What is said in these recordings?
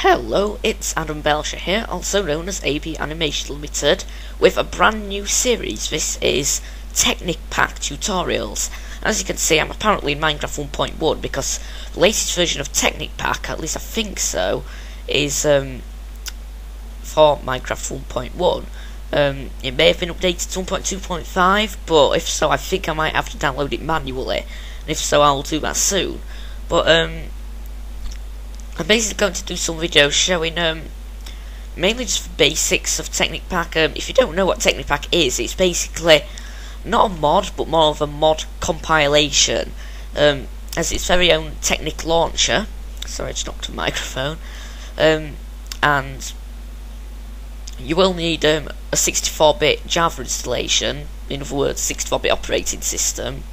Hello, it's Adam Belcher here, also known as AB Animation Limited, with a brand new series. This is Technic Pack Tutorials. As you can see, I'm apparently in Minecraft 1.1 because the latest version of Technic Pack, at least I think so, is for Minecraft 1.1. It may have been updated to 1.2.5, but if so, I think I might have to download it manually, and if so, I'll do that soon. But I'm basically going to do some videos showing mainly just the basics of Technic Pack. If you don't know what Technic Pack is, it's basically not a mod, but more of a mod compilation. Has its very own Technic launcher. Sorry, I just knocked the microphone. And you will need a 64-bit Java installation, in other words, 64-bit operating system,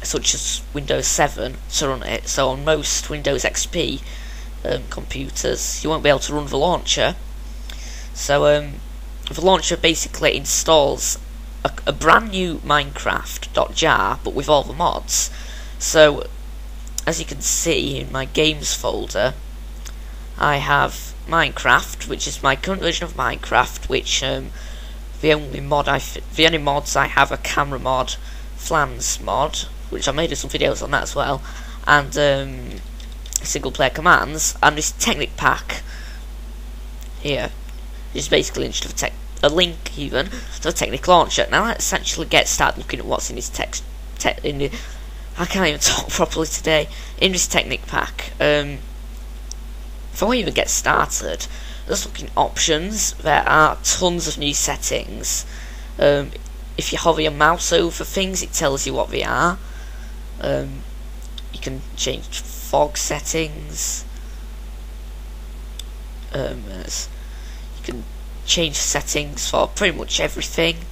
such as Windows 7 to run it. So on most Windows XP computers, you won't be able to run the launcher. So the launcher basically installs a brand new Minecraft.jar, but with all the mods. So as you can see in my games folder, I have Minecraft, which is my current version of Minecraft, which the only mods I have are camera mod, flans mod, which I made some videos on that as well, and single player commands, and this Technic Pack here is basically a link even to the Technic launcher. Now let's actually get started looking at what's in this I can't even talk properly today. In this Technic Pack, before we even get started, let's look in options. There are tons of new settings. If you hover your mouse over things, it tells you what they are. You can change fog settings. You can change settings for pretty much everything.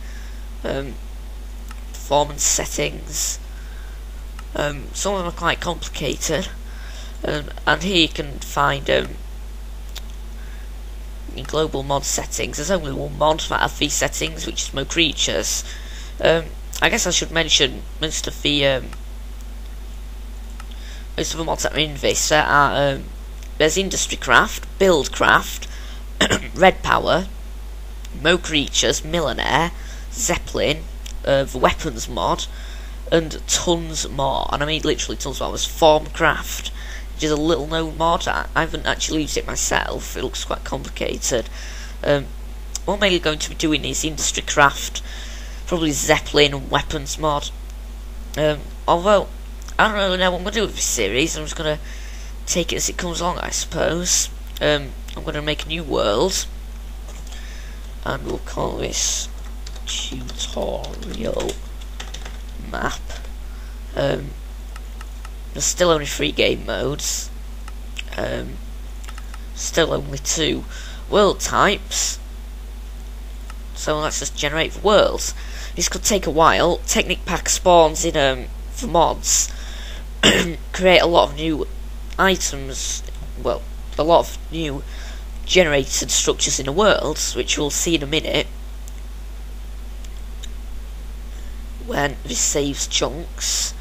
Performance settings. Some of them are quite complicated. And here you can find in global mod settings. There's only one mod that has these settings, which is Mo Creatures. I guess I should mention most of the mods that are in this. There's Industry Craft, Build Craft, Red Power, Mo Creatures, Millionaire, Zeppelin, the Weapons mod, and tons more. And I mean literally tons more. There's Formcraft, which is a little known mod. I haven't actually used it myself. It looks quite complicated. What I'm mainly going to be doing is Industry Craft, probably Zeppelin and Weapons mod. Although I don't really know what I'm going to do with this series. I'm just going to take it as it comes along, I suppose. I'm going to make a new world, and we'll call this tutorial map. There's still only 3 game modes. Still only 2 world types. So let's just generate the worlds. This could take a while. Technic Pack spawns in for mods. Create a lot of new items. Well, a lot of new generated structures in the worlds, which we'll see in a minute when this saves chunks.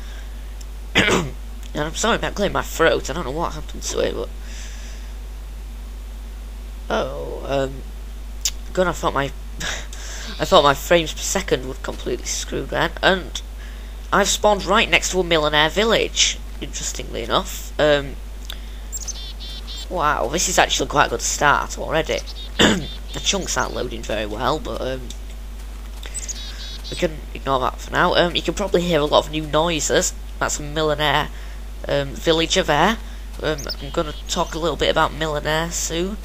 And I'm sorry about clearing my throat. I don't know what happened to it, but God, I thought my frames per second would completely screw then. And I've spawned right next to a millionaire village, interestingly enough. Wow, this is actually quite a good start already. The chunks aren't loading very well, but we can ignore that for now. You can probably hear a lot of new noises. That's a millionaire villager there. I'm going to talk a little bit about millionaire soon.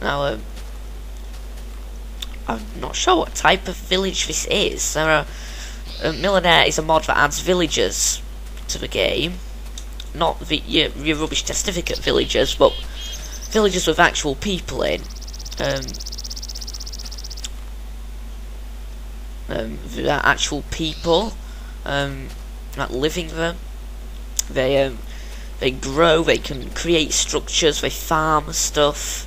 Now, I'm not sure what type of village this is. Millionaire is a mod that adds villagers to the game. Not your rubbish testificate villagers, but villagers with actual people in. They're actual people not living them. They grow, they can create structures, they farm stuff.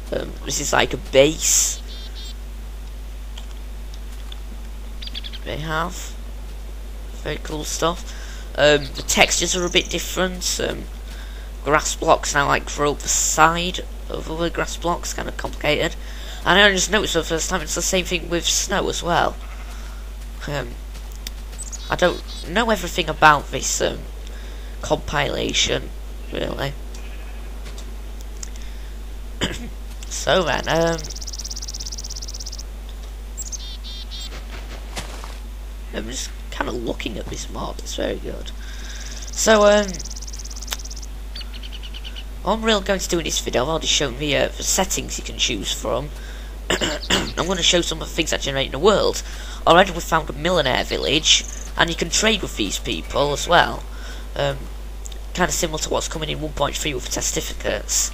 This is like a base they have. Very cool stuff. The textures are a bit different. grass blocks now like grow up the side of other grass blocks, kind of complicated. And I just noticed for the first time it's the same thing with snow as well. I don't know everything about this compilation, really. So then, I'm just kind of looking at this mod. It's very good. So, what I'm really going to do in this video, I've already shown the settings you can choose from. I'm going to show some of the things that generate in the world. Already we've found a millionaire village, and you can trade with these people as well. Kind of similar to what's coming in 1.3 with testificates.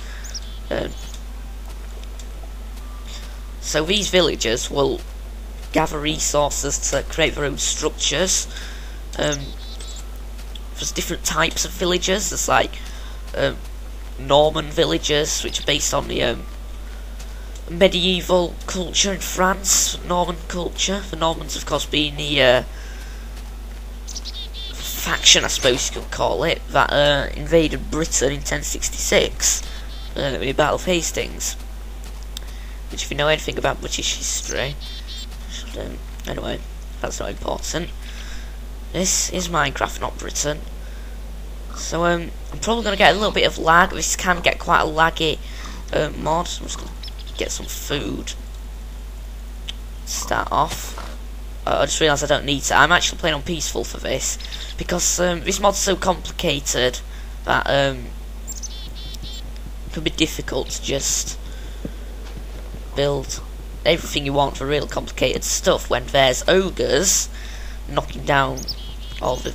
So these villagers will gather resources to create their own structures. There's different types of villagers. There's like Norman villagers, which are based on the medieval culture in France, Norman culture. The Normans, of course, being the faction, I suppose you could call it, that invaded Britain in 1066 in the Battle of Hastings. Which, if you know anything about British history, anyway, that's not important. This is Minecraft, not Britain. So I'm probably going to get a little bit of lag. This can get quite a laggy mod. So I'm just going to get some food. Start off. I just realised I don't need to. I'm actually playing on peaceful for this because this mod's so complicated that it can be difficult to just build everything you want for real complicated stuff when there's ogres knocking down all the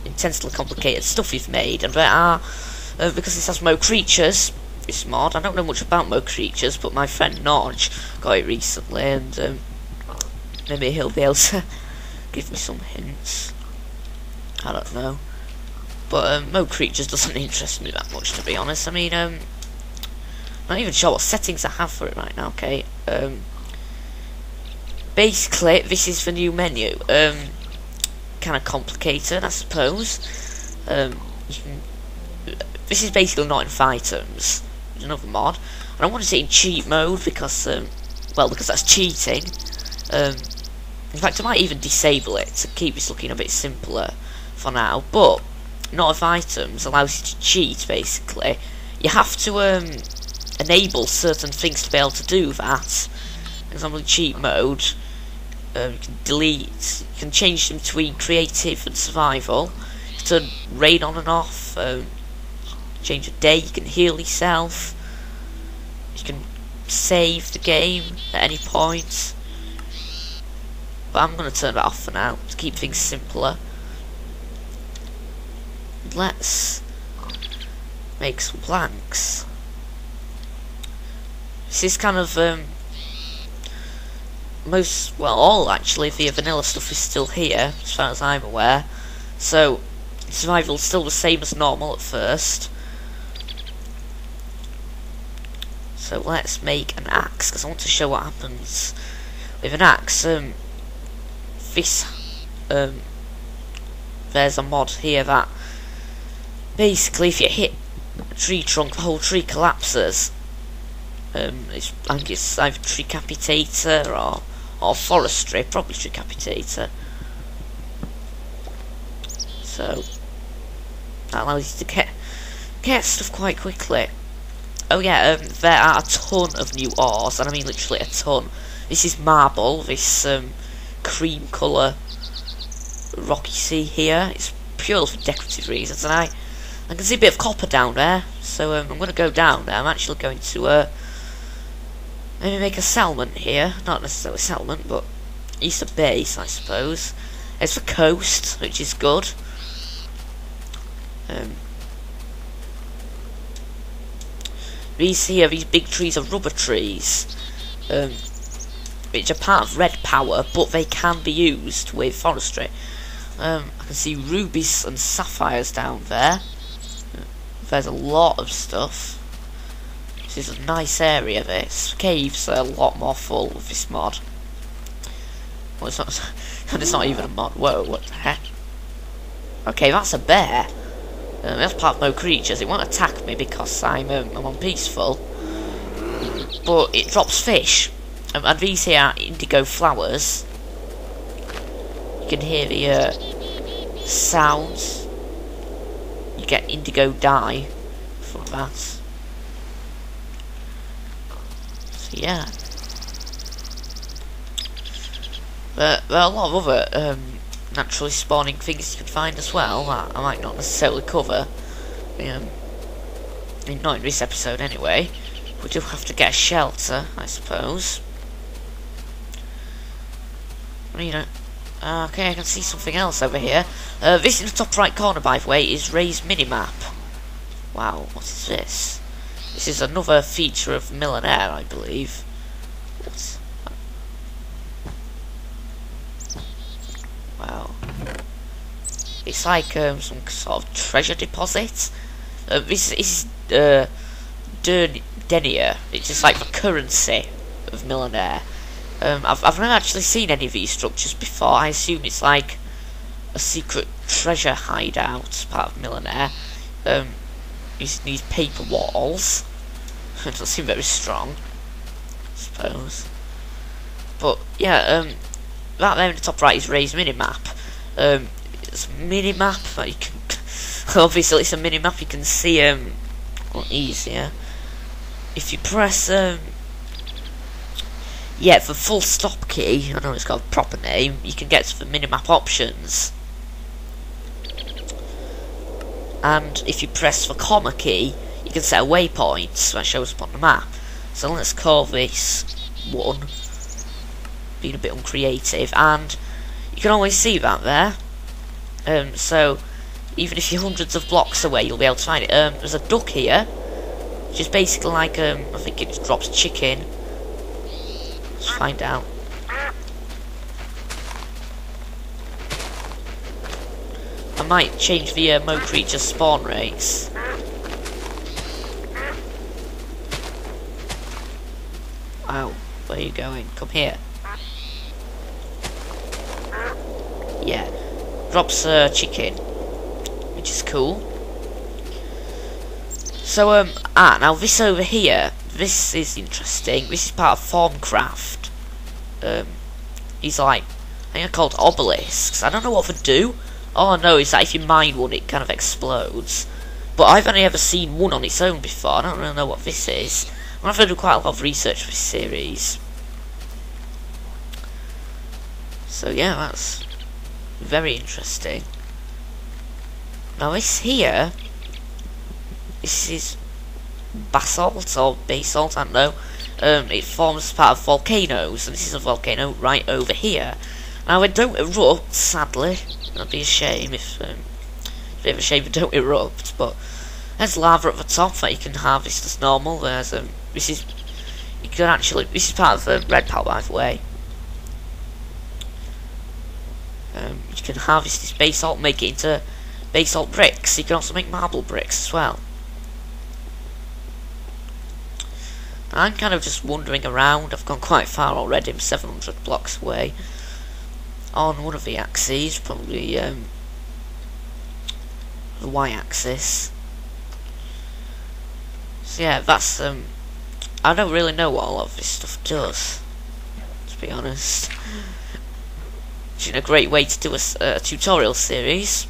intensely complicated stuff you've made. And there are, because this has Mo Creatures, this mod, I don't know much about Mo Creatures, but my friend Nodge got it recently, and maybe he'll be able to give me some hints. I don't know. But Mo Creatures doesn't interest me that much, to be honest. I mean, I'm not even sure what settings I have for it right now, okay? Basically, this is the new menu. Kind of complicated, I suppose. This is basically not enough items. There's another mod. And I want to see it in cheat mode because, well, because that's cheating. In fact, I might even disable it to keep this looking a bit simpler for now. But not enough items allows you to cheat, basically. You have to enable certain things to be able to do that. For example, in cheat mode, you can delete, you can change them between creative and survival. You can turn rain on and off, change a day, you can heal yourself, you can save the game at any point. But I'm going to turn that off for now, to keep things simpler. Let's make some planks. This is kind of, all actually, the vanilla stuff is still here, as far as I'm aware. So, survival's still the same as normal at first. So let's make an axe, because I want to show what happens with an axe. There's a mod here that basically if you hit a tree trunk, the whole tree collapses. I think it's either Tricapitator or Forestry, probably Tricapitator. So that allows you to get stuff quite quickly. Oh yeah, there are a ton of new ores, and I mean literally a ton. This is marble, this cream colour rock you see here. It's purely for decorative reasons, and I can see a bit of copper down there, so I'm going to go down there. I'm actually going to maybe make a settlement here. Not necessarily a settlement, but Easter base, I suppose. It's the coast, which is good. These here, these big trees are rubber trees, which are part of red power, but they can be used with forestry. I can see rubies and sapphires down there. There's a lot of stuff. This is a nice area, this. Caves are a lot more full with this mod. Well, it's not, it's not even a mod. Whoa, what the heck? Okay, that's a bear. That's part of no creatures. It won't attack me because I'm on peaceful. But it drops fish. And these here are indigo flowers. You can hear the sounds. You get indigo dye from that. So yeah. But there are a lot of other naturally spawning things you can find as well that I might not necessarily cover. Not in this episode anyway. We do have to get a shelter, I suppose. Okay, I can see something else over here. This in the top right corner, by the way, is Ray's minimap. Wow, what is this? This is another feature of Millionaire, I believe. What? Wow. It's like some sort of treasure deposit. This is denier. It's just like the currency of Millionaire. I've never actually seen any of these structures before. I assume it's like a secret treasure hideout, part of Millionaire. Using these paper walls. It doesn't seem very strong, I suppose. But yeah, that there in the top right is Ray's minimap. It's a minimap that you can obviously it's a minimap you can see a lot easier. If you press the full stop key, I know it's got a proper name, you can get to the minimap options. And if you press the comma key, you can set a waypoint, so that shows up on the map. So let's call this 1. Being a bit uncreative, and you can always see that there. So even if you're hundreds of blocks away, you'll be able to find it. There's a duck here, which is basically like I think it drops chicken. Let's find out. I might change the Mo creature spawn rates. Wow, where are you going? Come here. Yeah, drops chicken, which is cool. So now this over here, this is interesting. This is part of Formcraft. These like, I think they're called obelisks. I don't know what they do. All I know is that if you mine one, it kind of explodes. But I've only ever seen one on its own before. I don't really know what this is. I'm gonna have to do quite a lot of research for this series. So yeah, that's very interesting. Now this here, this is basalt or basalt, I don't know. It forms part of volcanoes, and this is a volcano right over here. Now it don't erupt, sadly. That'd be a shame if it's a bit of a shame if it don't erupt. But there's lava at the top that you can harvest as normal. There's this is this is part of the red part, by the way. You can harvest this basalt, make it into basalt bricks. You can also make marble bricks as well. I'm kind of just wandering around. I've gone quite far already. I'm 700 blocks away. On one of the axes, probably the y-axis. So yeah, that's I don't really know what a lot of this stuff does, to be honest. Which is a great way to do a tutorial series.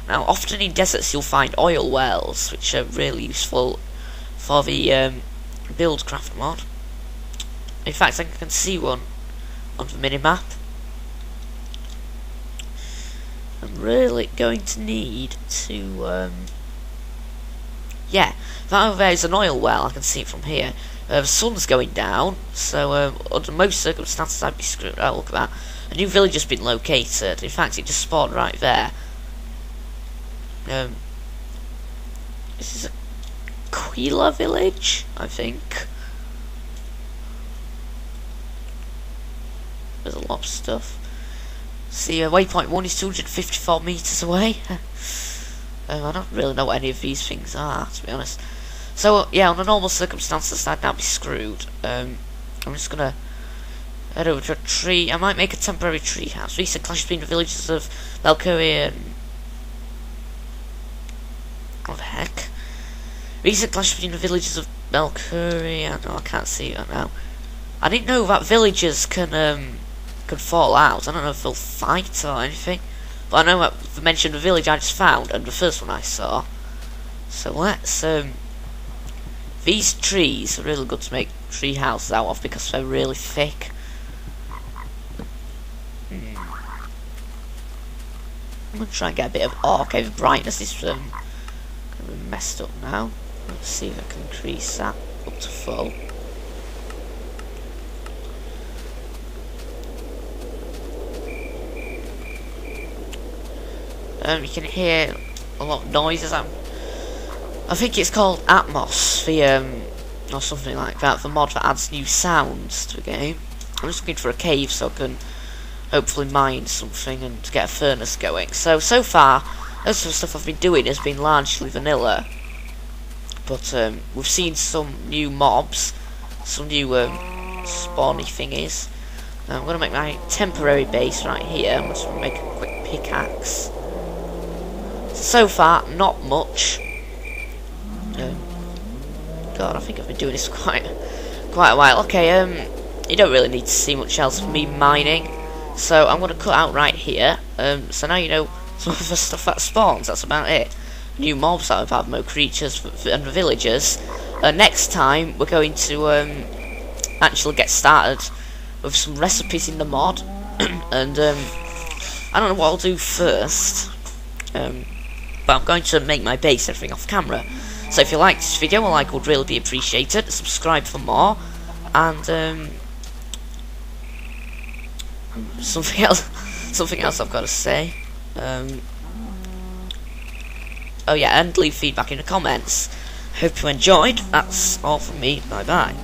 Now, often in deserts you'll find oil wells, which are really useful for the Buildcraft mod. In fact, I can see one on the minimap. I'm really going to need to yeah, that over there is an oil well. I can see it from here. The sun's going down, so under most circumstances I'd be screwed. Oh, look at that. A new village has been located. In fact, it just spawned right there. This is a Quila village, I think. There's a lot of stuff. See, waypoint 1 is 254 meters away. I don't really know what any of these things are, to be honest. So, yeah, under normal circumstances, I'd now be screwed. I'm just gonna head over to a tree. I might make a temporary tree house. Recent clash between the villages of Valkyrie and What the heck? Recent clash between the villagers of Belcurry. I can't see it now. I didn't know that villagers can fall out. I don't know if they'll fight or anything. But I know that they mentioned the village I just found and the first one I saw. So let's these trees are really good to make tree houses out of because they're really thick. I'm gonna try and get a bit of okay, the brightness is gonna be messed up now. Let's see if I can increase that up to full. You can hear a lot of noises. I think it's called Atmos, or something like that, the mod that adds new sounds to the game. I'm just looking for a cave so I can hopefully mine something and get a furnace going. So far, most of the stuff I've been doing has been largely vanilla. But we've seen some new mobs, some new spawny thingies. Now I'm going to make my temporary base right here. I'm just going to make a quick pickaxe. So far, not much. God, I think I've been doing this quite a while. Okay, you don't really need to see much else from me mining. So I'm going to cut out right here. So now you know some of the stuff that spawns. That's about it. New mobs that have more creatures and the villagers. Next time we're going to actually get started with some recipes in the mod. And I don't know what I'll do first. But I'm going to make my base everything off camera. So if you liked this video, a like would really be appreciated. Subscribe for more. And something else I've got to say. Oh yeah, and leave feedback in the comments. Hope you enjoyed. That's all from me. Bye bye.